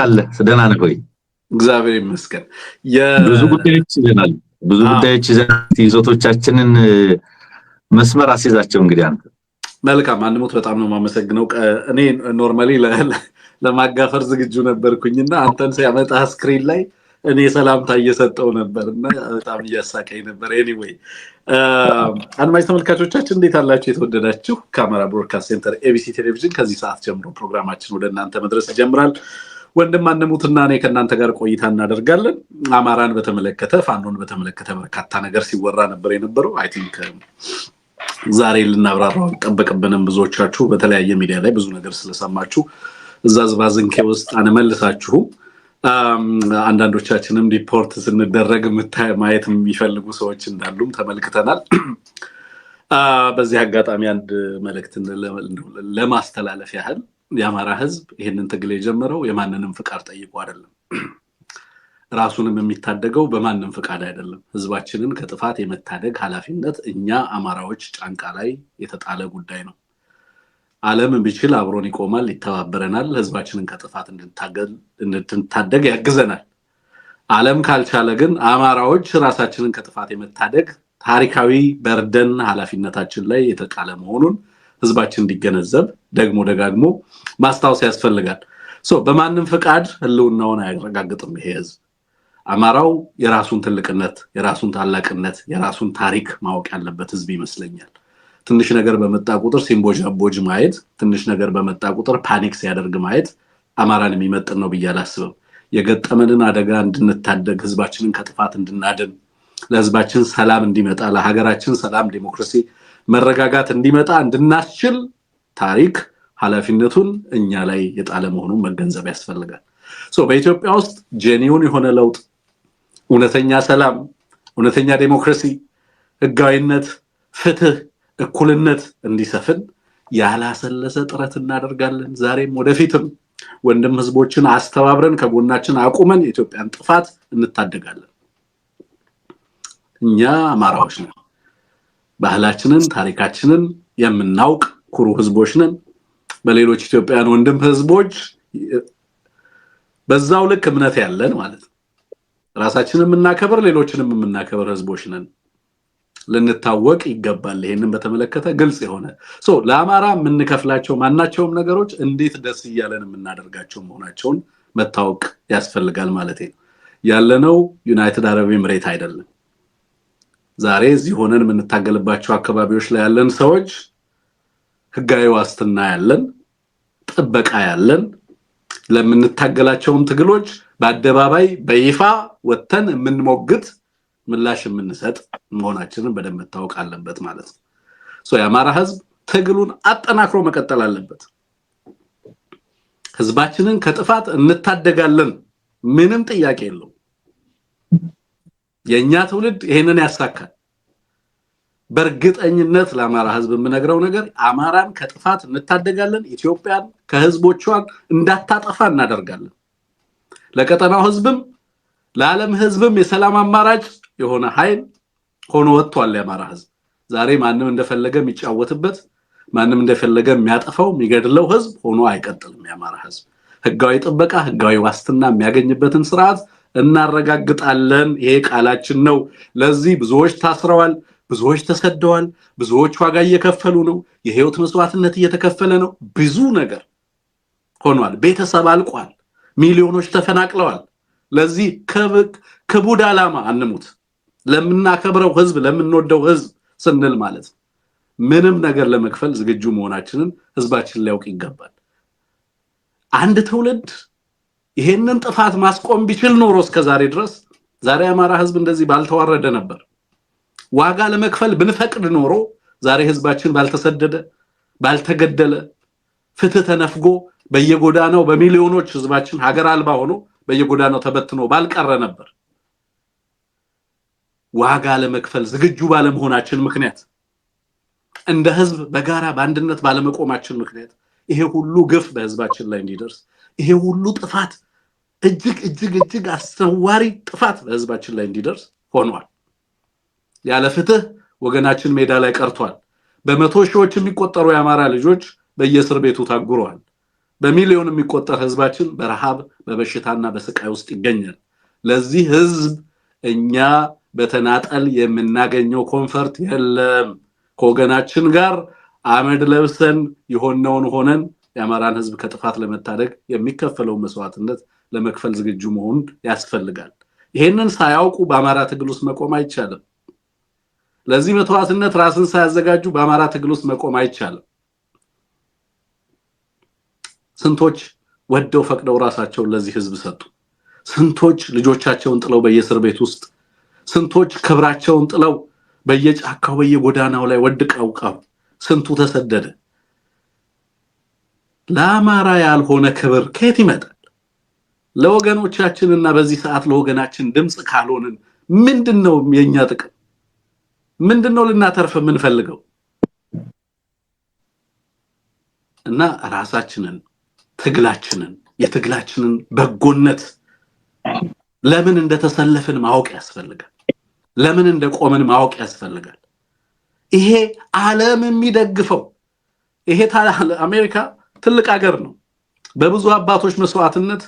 አለ ደህና ነህ ወይ? እግዚአብሔር ይመስገን። ብዙ ጉዳዮች ይዘናል። ብዙ ጉዳዮች ይዘቶቻችንን መስመር አስይዛቸው እንግዲህ አንተ። መልካም አንሞት በጣም ነው የማመሰግነው። እኔ ኖርማሊ ለማጋፈር ዝግጁ ነበርኩኝና አንተን ሲያመጣ ስክሪን ላይ እኔ ሰላምታ እየሰጠው ነበርና በጣም እያሳቀኝ ነበር። ኤኒዌይ አድማጭ ተመልካቾቻችን እንዴት አላችሁ? የተወደዳችሁ ከአማራ ብሮድካስት ሴንተር ኤቢሲ ቴሌቪዥን ከዚህ ሰዓት ጀምሮ ፕሮግራማችን ወደ እናንተ መድረስ ይጀምራል። ወንድም አንሙትና እኔ ከእናንተ ጋር ቆይታ እናደርጋለን። አማራን በተመለከተ ፋኖን በተመለከተ በርካታ ነገር ሲወራ ነበር የነበረው። አይ ቲንክ ዛሬ ልናብራራው ጠበቅብንም ብዙዎቻችሁ በተለያየ ሚዲያ ላይ ብዙ ነገር ስለሰማችሁ እዛ ዝባዝንኬ ውስጥ አንመልሳችሁ። አንዳንዶቻችንም ሪፖርት ስንደረግ ማየት የሚፈልጉ ሰዎች እንዳሉም ተመልክተናል። በዚህ አጋጣሚ አንድ መልእክት ለማስተላለፍ ያህል የአማራ ህዝብ ይሄንን ትግል የጀመረው የማንንም ፍቃድ ጠይቆ አይደለም። ራሱንም የሚታደገው በማንም ፍቃድ አይደለም። ህዝባችንን ከጥፋት የመታደግ ኃላፊነት እኛ አማራዎች ጫንቃ ላይ የተጣለ ጉዳይ ነው። ዓለም ቢችል አብሮን ይቆማል፣ ይተባበረናል፣ ህዝባችንን ከጥፋት እንድንታደግ ያግዘናል። ዓለም ካልቻለ ግን አማራዎች ራሳችንን ከጥፋት የመታደግ ታሪካዊ በርደን ኃላፊነታችን ላይ የተጣለ መሆኑን ህዝባችን እንዲገነዘብ ደግሞ ደጋግሞ ማስታወስ ያስፈልጋል። በማንም ፍቃድ ህልውናውን አያረጋግጥም ይሄ ህዝብ። አማራው የራሱን ትልቅነት፣ የራሱን ታላቅነት፣ የራሱን ታሪክ ማወቅ ያለበት ህዝብ ይመስለኛል። ትንሽ ነገር በመጣ ቁጥር ሲምቦጃቦጅ ማየት፣ ትንሽ ነገር በመጣ ቁጥር ፓኒክ ሲያደርግ ማየት አማራን የሚመጥን ነው ብዬ አላስብም። የገጠመንን አደጋ እንድንታደግ፣ ህዝባችንን ከጥፋት እንድናድን፣ ለህዝባችን ሰላም እንዲመጣ፣ ለሀገራችን ሰላም፣ ዲሞክራሲ፣ መረጋጋት እንዲመጣ እንድናስችል ታሪክ ኃላፊነቱን እኛ ላይ የጣለ መሆኑን መገንዘብ ያስፈልጋል። በኢትዮጵያ ውስጥ ጄኒውን የሆነ ለውጥ፣ እውነተኛ ሰላም፣ እውነተኛ ዲሞክራሲ፣ ህጋዊነት፣ ፍትህ፣ እኩልነት እንዲሰፍን ያላሰለሰ ጥረት እናደርጋለን። ዛሬም ወደፊትም ወንድም ህዝቦችን አስተባብረን ከጎናችን አቁመን የኢትዮጵያን ጥፋት እንታደጋለን። እኛ አማራዎች ነን። ባህላችንን፣ ታሪካችንን የምናውቅ ኩሩ ህዝቦች ነን። በሌሎች ኢትዮጵያውያን ወንድም ህዝቦች በዛው ልክ እምነት ያለን ማለት ነው። ራሳችንን የምናከብር ሌሎችንም የምናከብር ህዝቦች ነን። ልንታወቅ ይገባል። ይሄንን በተመለከተ ግልጽ የሆነ ለአማራ የምንከፍላቸው ማናቸውም ነገሮች እንዴት ደስ እያለን የምናደርጋቸው መሆናቸውን መታወቅ ያስፈልጋል ማለት ነው። ያለነው ዩናይትድ አረብ ኤምሬት አይደለም። ዛሬ እዚህ ሆነን የምንታገልባቸው አካባቢዎች ላይ ያለን ሰዎች ህጋዊ ዋስትና ያለን፣ ጥበቃ ያለን፣ ለምንታገላቸውም ትግሎች በአደባባይ በይፋ ወተን የምንሞግት ምላሽ የምንሰጥ መሆናችንን በደንብ መታወቅ አለበት ማለት ነው። የአማራ ህዝብ ትግሉን አጠናክሮ መቀጠል አለበት። ህዝባችንን ከጥፋት እንታደጋለን፣ ምንም ጥያቄ የለውም። የኛ ትውልድ ይሄንን ያሳካል። በእርግጠኝነት ለአማራ ህዝብ የምነግረው ነገር አማራን ከጥፋት እንታደጋለን፣ ኢትዮጵያን ከህዝቦቿን እንዳታጠፋ እናደርጋለን። ለቀጠናው ህዝብም ለዓለም ህዝብም የሰላም አማራጭ የሆነ ኃይል ሆኖ ወጥቷል የአማራ ህዝብ። ዛሬ ማንም እንደፈለገ የሚጫወትበት፣ ማንም እንደፈለገ የሚያጠፋው የሚገድለው ህዝብ ሆኖ አይቀጥልም። የአማራ ህዝብ ህጋዊ ጥበቃ፣ ህጋዊ ዋስትና የሚያገኝበትን ስርዓት እናረጋግጣለን። ይሄ ቃላችን ነው። ለዚህ ብዙዎች ታስረዋል፣ ብዙዎች ተሰደዋል፣ ብዙዎች ዋጋ እየከፈሉ ነው፣ የህይወት መስዋዕትነት እየተከፈለ ነው። ብዙ ነገር ሆኗል። ቤተሰብ አልቋል፣ ሚሊዮኖች ተፈናቅለዋል። ለዚህ ከቡድ ዓላማ አንሙት። ለምናከብረው ህዝብ፣ ለምንወደው ህዝብ ስንል ማለት ምንም ነገር ለመክፈል ዝግጁ መሆናችንን ህዝባችን ሊያውቅ ይገባል። አንድ ትውልድ ይሄንን ጥፋት ማስቆም ቢችል ኖሮ እስከዛሬ ድረስ ዛሬ አማራ ህዝብ እንደዚህ ባልተዋረደ ነበር። ዋጋ ለመክፈል ብንፈቅድ ኖሮ ዛሬ ህዝባችን ባልተሰደደ፣ ባልተገደለ፣ ፍትህ ተነፍጎ በየጎዳናው በሚሊዮኖች ህዝባችን ሀገር አልባ ሆኖ በየጎዳናው ተበትኖ ባልቀረ ነበር። ዋጋ ለመክፈል ዝግጁ ባለመሆናችን ምክንያት፣ እንደ ህዝብ በጋራ በአንድነት ባለመቆማችን ምክንያት ይሄ ሁሉ ግፍ በህዝባችን ላይ እንዲደርስ፣ ይሄ ሁሉ ጥፋት እጅግ አስነዋሪ ጥፋት በህዝባችን ላይ እንዲደርስ ሆኗል። ያለ ፍትህ ወገናችን ሜዳ ላይ ቀርቷል። በመቶ ሺዎች የሚቆጠሩ የአማራ ልጆች በየእስር ቤቱ ታጉረዋል። በሚሊዮን የሚቆጠር ህዝባችን በረሃብ በበሽታና በስቃይ ውስጥ ይገኛል። ለዚህ ህዝብ እኛ በተናጠል የምናገኘው ኮንፈርት የለም። ከወገናችን ጋር አመድ ለብሰን የሆነውን ሆነን የአማራን ህዝብ ከጥፋት ለመታደግ የሚከፈለው መስዋዕትነት ለመክፈል ዝግጁ መሆን ያስፈልጋል። ይሄንን ሳያውቁ በአማራ ትግል ውስጥ መቆም አይቻልም። ለዚህ መስዋዕትነት ራስን ሳያዘጋጁ በአማራ ትግል ውስጥ መቆም አይቻልም። ስንቶች ወደው ፈቅደው ራሳቸውን ለዚህ ህዝብ ሰጡ። ስንቶች ልጆቻቸውን ጥለው በየእስር ቤት ውስጥ፣ ስንቶች ክብራቸውን ጥለው በየጫካው በየጎዳናው ላይ ወድቀው ቀሩ። ስንቱ ተሰደደ። ለአማራ ያልሆነ ክብር ከየት ይመጣል? ለወገኖቻችንና በዚህ ሰዓት ለወገናችን ድምጽ ካልሆንን ምንድነው የኛ ጥቅም? ምንድነው ልናተርፍ የምንፈልገው? እና ራሳችንን ትግላችንን የትግላችንን በጎነት ለምን እንደተሰለፍን ማወቅ ያስፈልጋል። ለምን እንደቆምን ማወቅ ያስፈልጋል። ይሄ ዓለም የሚደግፈው ይሄ አሜሪካ ትልቅ ሀገር ነው። በብዙ አባቶች መስዋዕትነት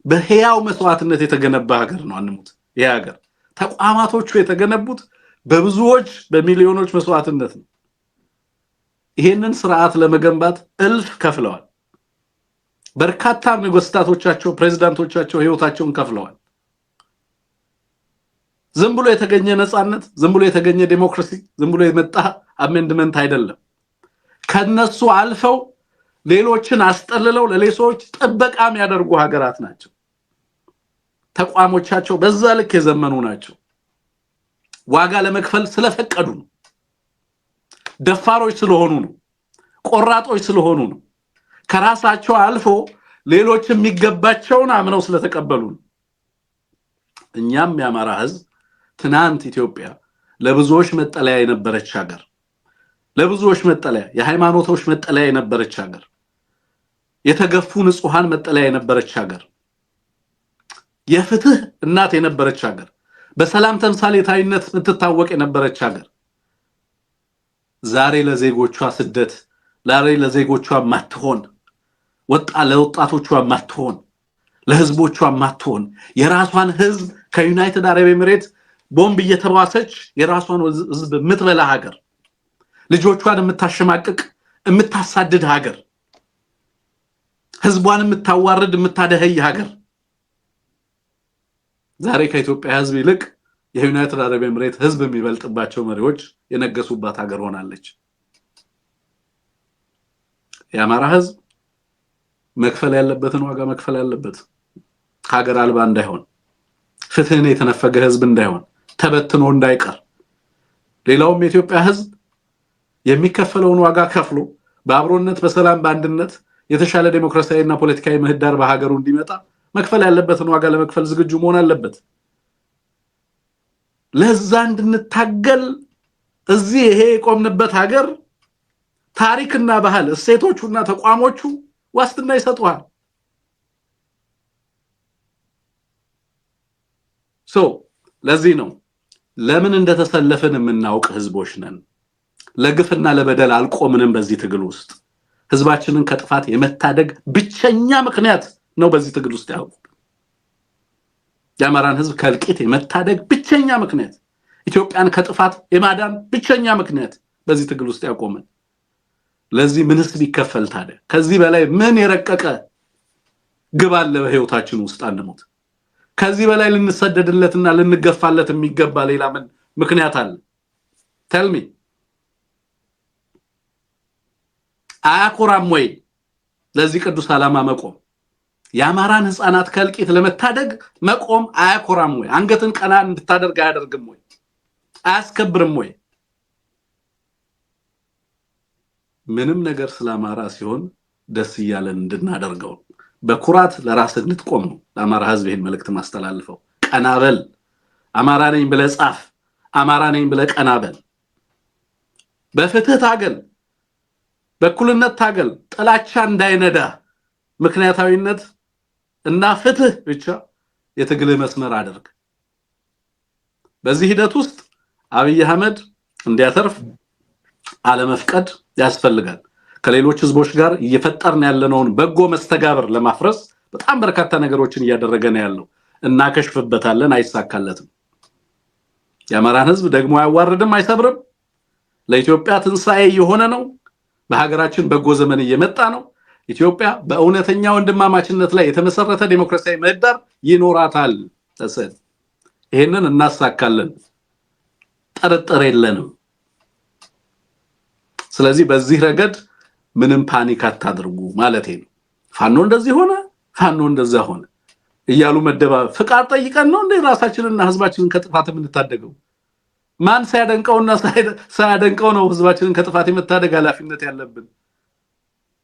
በህያው መስዋዕትነት የተገነባ ሀገር ነው። አንሙት ይሄ ሀገር ተቋማቶቹ የተገነቡት በብዙዎች በሚሊዮኖች መስዋዕትነት ነው። ይሄንን ስርዓት ለመገንባት እልፍ ከፍለዋል። በርካታ ነገስታቶቻቸው ፕሬዝዳንቶቻቸው ህይወታቸውን ከፍለዋል። ዝም ብሎ የተገኘ ነፃነት፣ ዝም ብሎ የተገኘ ዲሞክራሲ፣ ዝም ብሎ የመጣ አሜንድመንት አይደለም። ከነሱ አልፈው ሌሎችን አስጠልለው ለሌሎች ጥበቃም ያደርጉ ሀገራት ናቸው። ተቋሞቻቸው በዛ ልክ የዘመኑ ናቸው። ዋጋ ለመክፈል ስለፈቀዱ ነው። ደፋሮች ስለሆኑ ነው። ቆራጦች ስለሆኑ ነው። ከራሳቸው አልፎ ሌሎች የሚገባቸውን አምነው ስለተቀበሉ ነው። እኛም የአማራ ህዝብ ትናንት ኢትዮጵያ ለብዙዎች መጠለያ የነበረች ሀገር፣ ለብዙዎች መጠለያ የሃይማኖቶች መጠለያ የነበረች ሀገር፣ የተገፉ ንጹሃን መጠለያ የነበረች ሀገር፣ የፍትህ እናት የነበረች ሀገር፣ በሰላም ተምሳሌታዊነት የምትታወቅ የነበረች ሀገር ዛሬ ለዜጎቿ ስደት፣ ዛሬ ለዜጎቿ ማትሆን ለወጣቶቿ ማትሆን ለህዝቦቿ ማትሆን የራሷን ህዝብ ከዩናይትድ አረብ ኤሚሬት ቦምብ እየተባሰች የራሷን ህዝብ የምትበላ ሀገር፣ ልጆቿን የምታሸማቅቅ የምታሳድድ ሀገር፣ ህዝቧን የምታዋርድ የምታደህይ ሀገር ዛሬ ከኢትዮጵያ ህዝብ ይልቅ የዩናይትድ አረብ ኤሚሬት ህዝብ የሚበልጥባቸው መሪዎች የነገሱባት ሀገር ሆናለች። የአማራ ህዝብ መክፈል ያለበትን ዋጋ መክፈል ያለበት ሀገር አልባ እንዳይሆን፣ ፍትህን የተነፈገ ህዝብ እንዳይሆን፣ ተበትኖ እንዳይቀር፣ ሌላውም የኢትዮጵያ ህዝብ የሚከፈለውን ዋጋ ከፍሎ በአብሮነት በሰላም በአንድነት የተሻለ ዲሞክራሲያዊና ፖለቲካዊ ምህዳር በሀገሩ እንዲመጣ መክፈል ያለበትን ዋጋ ለመክፈል ዝግጁ መሆን አለበት። ለዛ እንድንታገል እዚህ ይሄ የቆምንበት ሀገር ታሪክና ባህል እሴቶቹና ተቋሞቹ ዋስትና ይሰጡሃል። ለዚህ ነው ለምን እንደተሰለፈን የምናውቅ ህዝቦች ነን። ለግፍና ለበደል አልቆምንም። በዚህ ትግል ውስጥ ህዝባችንን ከጥፋት የመታደግ ብቸኛ ምክንያት ነው። በዚህ ትግል ውስጥ ያው የአማራን ህዝብ ከልቂት የመታደግ ብቸኛ ምክንያት፣ ኢትዮጵያን ከጥፋት የማዳን ብቸኛ ምክንያት በዚህ ትግል ውስጥ ያቆመን። ለዚህ ምንስ ቢከፈል ታዲያ? ከዚህ በላይ ምን የረቀቀ ግብ አለ በህይወታችን ውስጥ? አንሞት ከዚህ በላይ ልንሰደድለትና ልንገፋለት የሚገባ ሌላ ምን ምክንያት አለ? ተልሚ አያኮራም ወይ ለዚህ ቅዱስ ዓላማ መቆም? የአማራን ህፃናት ከልቂት ለመታደግ መቆም አያኮራም ወይ? አንገትን ቀና እንድታደርግ አያደርግም ወይ? አያስከብርም ወይ? ምንም ነገር ስለአማራ ሲሆን ደስ ይያለን እንድናደርገው በኩራት ለራስ እንድትቆም ነው ለአማራ ህዝብ ይሄን መልእክት ማስተላልፈው። ቀናበል፣ አማራ ነኝ ብለህ ጻፍ፣ አማራ ነኝ ብለህ ቀናበል። በፍትህ ታገል፣ በእኩልነት ታገል። ጥላቻ እንዳይነዳ ምክንያታዊነት እና ፍትህ ብቻ የትግል መስመር አድርግ። በዚህ ሂደት ውስጥ አብይ አህመድ እንዲያተርፍ አለመፍቀድ ያስፈልጋል። ከሌሎች ህዝቦች ጋር እየፈጠርን ያለነውን በጎ መስተጋብር ለማፍረስ በጣም በርካታ ነገሮችን እያደረገ ነው ያለው እና ከሽፍበታለን አይሳካለትም የአማራን ህዝብ ደግሞ ያዋርድም አይሰብርም ለኢትዮጵያ ትንሳኤ የሆነ ነው በሀገራችን በጎ ዘመን እየመጣ ነው ኢትዮጵያ በእውነተኛ ወንድማማችነት ላይ የተመሰረተ ዲሞክራሲያዊ ምህዳር ይኖራታል ተሰጥ ይሄንን እናሳካለን ጥርጥር የለንም ስለዚህ በዚህ ረገድ ምንም ፓኒክ አታድርጉ ማለቴ ነው ፋኖ እንደዚህ ሆነ ፋኖ እንደዛ ሆነ እያሉ መደባ ፍቃድ ጠይቀን ነው እንደ ራሳችንና ህዝባችንን ከጥፋት የምንታደገው ማን ሳያደንቀውና ሳያደንቀው ነው ህዝባችንን ከጥፋት የመታደግ ኃላፊነት ያለብን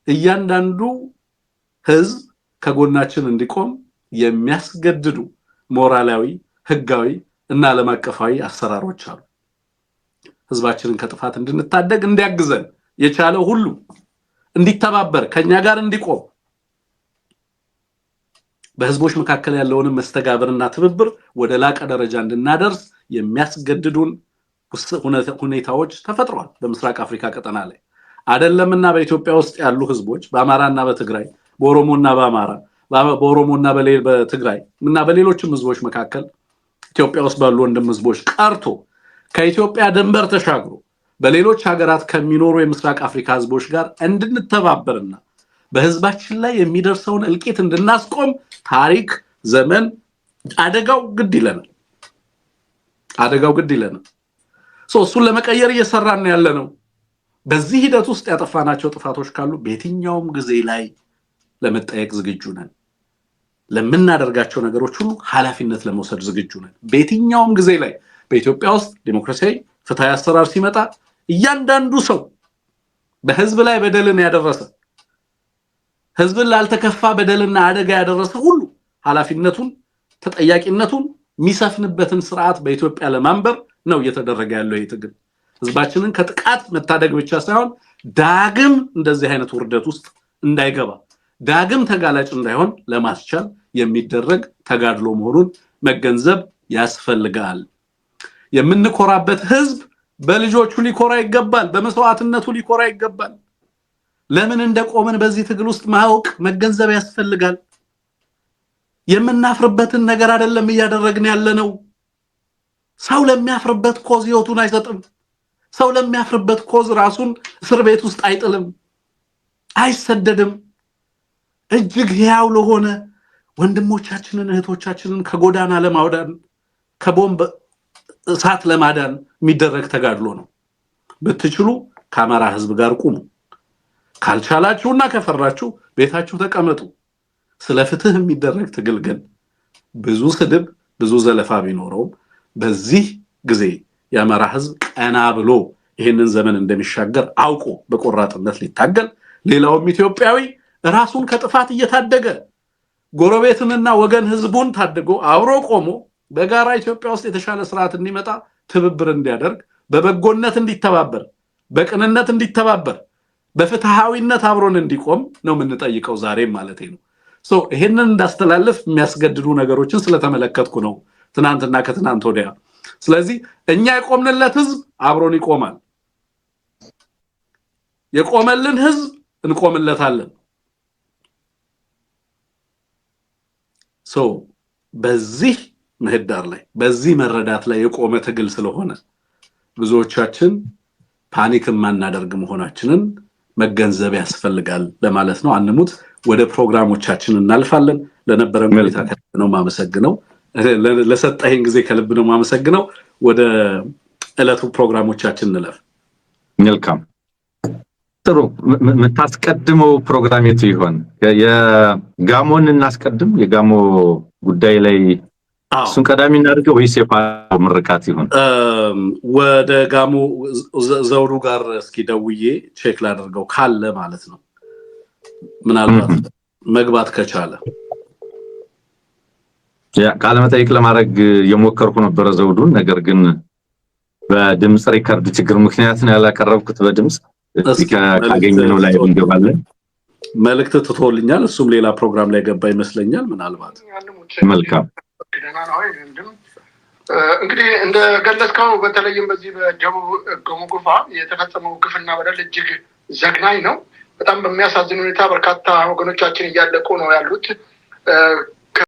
እያንዳንዱ ህዝብ ከጎናችን እንዲቆም የሚያስገድዱ ሞራላዊ ህጋዊ እና ዓለም አቀፋዊ አሰራሮች አሉ ህዝባችንን ከጥፋት እንድንታደግ እንዲያግዘን የቻለው ሁሉ እንዲተባበር ከኛ ጋር እንዲቆም በህዝቦች መካከል ያለውን መስተጋብርና ትብብር ወደ ላቀ ደረጃ እንድናደርስ የሚያስገድዱን ሁኔታዎች ተፈጥሯል በምስራቅ አፍሪካ ቀጠና ላይ አይደለምና በኢትዮጵያ ውስጥ ያሉ ህዝቦች በአማራና በትግራይ በኦሮሞና በአማራ በኦሮሞና በትግራይ እና በሌሎችም ህዝቦች መካከል ኢትዮጵያ ውስጥ ባሉ ወንድም ህዝቦች ቀርቶ ከኢትዮጵያ ድንበር ተሻግሮ በሌሎች ሀገራት ከሚኖሩ የምስራቅ አፍሪካ ህዝቦች ጋር እንድንተባበርና በህዝባችን ላይ የሚደርሰውን እልቂት እንድናስቆም ታሪክ ዘመን አደጋው ግድ ይለናል እሱን ለመቀየር እየሰራን ነው ያለነው በዚህ ሂደት ውስጥ ያጠፋናቸው ጥፋቶች ካሉ በየትኛውም ጊዜ ላይ ለመጠየቅ ዝግጁ ነን ለምናደርጋቸው ነገሮች ሁሉ ኃላፊነት ለመውሰድ ዝግጁ ነን በየትኛውም ጊዜ ላይ በኢትዮጵያ ውስጥ ዲሞክራሲያዊ ፍትሃዊ አሰራር ሲመጣ እያንዳንዱ ሰው በህዝብ ላይ በደልን ያደረሰ ህዝብን ላልተከፋ በደልና አደጋ ያደረሰ ሁሉ ኃላፊነቱን ተጠያቂነቱን ሚሰፍንበትን ስርዓት በኢትዮጵያ ለማንበር ነው እየተደረገ ያለው ይትግል ህዝባችንን ከጥቃት መታደግ ብቻ ሳይሆን ዳግም እንደዚህ አይነት ውርደት ውስጥ እንዳይገባ ዳግም ተጋላጭ እንዳይሆን ለማስቻል የሚደረግ ተጋድሎ መሆኑን መገንዘብ ያስፈልጋል የምንኮራበት ህዝብ በልጆቹ ሊኮራ ይገባል በመስዋዕትነቱ ሊኮራ ይገባል ለምን እንደቆመን በዚህ ትግል ውስጥ ማወቅ መገንዘብ ያስፈልጋል የምናፍርበትን ነገር አይደለም እያደረግን ያለነው ሰው ለሚያፍርበት ኮዝ ህይወቱን አይሰጥም ሰው ለሚያፍርበት ኮዝ ራሱን እስር ቤት ውስጥ አይጥልም አይሰደድም እጅግ ህያው ለሆነ ወንድሞቻችንን እህቶቻችንን ከጎዳና ለማውዳን ከቦምብ እሳት ለማዳን የሚደረግ ተጋድሎ ነው በትችሉ ከአማራ ህዝብ ጋር ቁሙ ካልቻላችሁና ከፈራችሁ ቤታችሁ ተቀመጡ ስለ ፍትህ የሚደረግ ትግል ግን ብዙ ስድብ ብዙ ዘለፋ ቢኖረው በዚህ ጊዜ የአማራ ህዝብ ቀና ብሎ ይሄንን ዘመን እንደሚሻገር አውቆ በቆራጥነት ሊታገል ሌላውም ኢትዮጵያዊ ራሱን ከጥፋት እየታደገ ጎረቤትንና ወገን ህዝቡን ታድጎ አብሮ ቆሞ በጋራ ኢትዮጵያ ውስጥ የተሻለ ስርዓት እንዲመጣ ትብብር እንዲያደርግ በበጎነት እንዲተባበር በቅንነት እንዲተባበር በፍትሃዊነት አብሮን እንዲቆም ነው የምንጠይቀው ዛሬም ማለት ነው ይሄንን እንዳስተላልፍ የሚያስገድዱ ነገሮችን ስለተመለከትኩ ነው ትናንትና ከትናንት ወዲያ ስለዚህ እኛ የቆምንለት ህዝብ አብሮን ይቆማል የቆመልን ህዝብ እንቆምለታለን በዚህ ምህዳር ላይ በዚህ መረዳት ላይ የቆመ ትግል ስለሆነ ብዙዎቻችን ፓኒክ ማናደርግ መሆናችንን መገንዘብ ያስፈልጋል ለማለት ነው አንሙት ወደ ፕሮግራሞቻችን እናልፋለን ለነበረን ቆይታ ነው ማመሰግነው ለሰጣኸኝ ጊዜ ከልብ ነው ማመሰግነው ወደ እለቱ ፕሮግራሞቻችን እንለፍ መልካም ጥሩ መታስቀድመው ፕሮግራም የቱ ይሆን የጋሞን እናስቀድም የጋሞ ጉዳይ ላይ እሱን ቀዳሚ እናድርገው ወይስ የፓርላማ ምርቃት ይሆን ወደ ጋሞ ዘውዱ ጋር እስኪ ደውዬ ቼክ ላድርገው ካለ ማለት ነው ምናልባት መግባት ከቻለ ቃለ መጠይቅ ለማድረግ የሞከርኩ ነበር ዘውዱን ነገር ግን በድምጽ ሪከርድ ችግር ምክንያት ነው ያላቀረብኩት በድምጽ ካገኘነው ላይ እንገባለን መልእክት ትቶልኛል እሱም ሌላ ፕሮግራም ላይ ገባ ይመስለኛል ምናልባት መልካም ደህና ነው እንግዲህ እንደገለጽከው በተለይም በዚህ በደቡብ ጎሞጎፋ የተፈጸመው ግፍና በደል እጅግ ዘግናኝ ነው በጣም በሚያሳዝን ሁኔታ በርካታ ወገኖቻችን እያለቁ ነው ያሉት።